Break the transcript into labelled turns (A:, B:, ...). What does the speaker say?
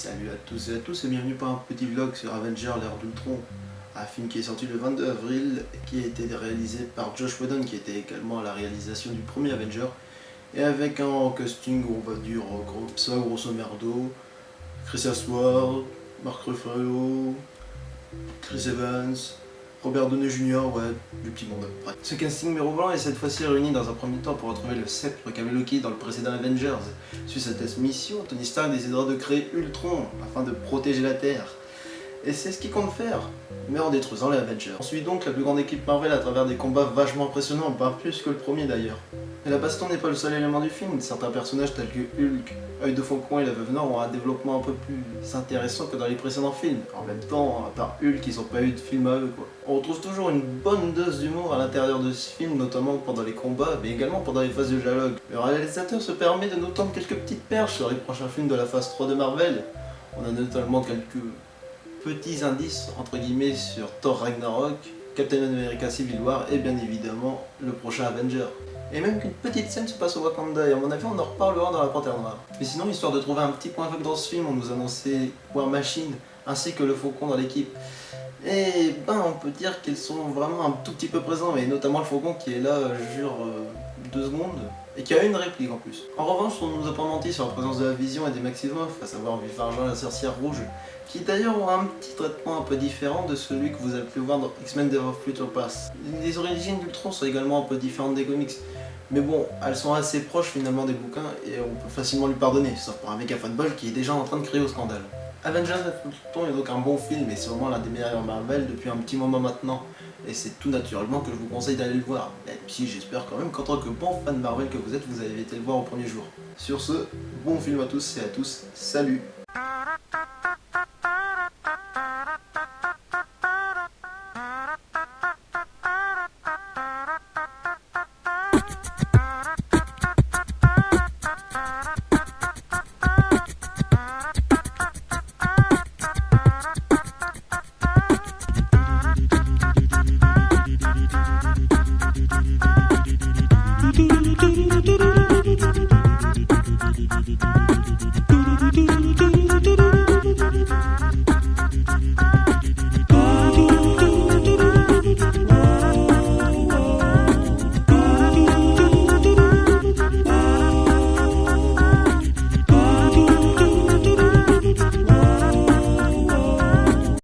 A: Salut à tous et à tous et bienvenue pour un petit vlog sur Avengers l'ère d'Ultron, un film qui est sorti le 22 avril, qui a été réalisé par Josh Whedon, qui était également à la réalisation du premier Avenger, et avec un casting, on va dire, grosso merdo, Chris Hemsworth, Mark Ruffalo, Chris Evans, Robert Downey Jr., ouais, du petit monde. Bref. Ce casting mirobolant est cette fois-ci réuni dans un premier temps pour retrouver le sceptre qu'avait Loki dans le précédent Avengers. Suite à cette mission, Tony Stark décidera de créer Ultron afin de protéger la Terre. Et c'est ce qu'il compte faire, mais en détruisant les Avengers. On suit donc la plus grande équipe Marvel à travers des combats vachement impressionnants, pas plus que le premier d'ailleurs. Mais la baston n'est pas le seul élément du film, certains personnages tels que Hulk, Œil de Faucon et la Veuve Noire ont un développement un peu plus intéressant que dans les précédents films. En même temps, à part Hulk, ils n'ont pas eu de film à eux quoi. On retrouve toujours une bonne dose d'humour à l'intérieur de ce film, notamment pendant les combats, mais également pendant les phases de dialogue. Le réalisateur se permet de nous tendre quelques petites perches sur les prochains films de la phase 3 de Marvel. On a notamment quelques petits indices entre guillemets sur Thor Ragnarok, Captain America Civil War et bien évidemment le prochain Avenger. Et même qu'une petite scène se passe au Wakanda, et à mon avis on en reparlera dans la Panthère Noire. Mais sinon, histoire de trouver un petit point faible dans ce film, on nous annonçait War Machine ainsi que le Faucon dans l'équipe. Et ben on peut dire qu'ils sont vraiment un tout petit peu présents, et notamment le Faucon qui est là jure 2 secondes et qui a une réplique en plus. En revanche, on nous a pas menti sur la présence de la Vision et des Maximoff, à savoir Vif Argent et la Sorcière Rouge, qui d'ailleurs ont un petit traitement un peu différent de celui que vous avez pu voir dans X-Men Days of Future Past. Les origines d'Ultron sont également un peu différentes des comics, mais bon, elles sont assez proches finalement des bouquins et on peut facilement lui pardonner, sauf pour un méga fanboy qui est déjà en train de crier au scandale. Avengers Ultron est donc un bon film et c'est vraiment l'un des meilleurs Marvel depuis un petit moment maintenant. Et c'est tout naturellement que je vous conseille d'aller le voir, même si j'espère quand même qu'en tant que bon fan Marvel que vous êtes, vous avez été le voir au premier jour. Sur ce, bon film à tous et à tous, salut!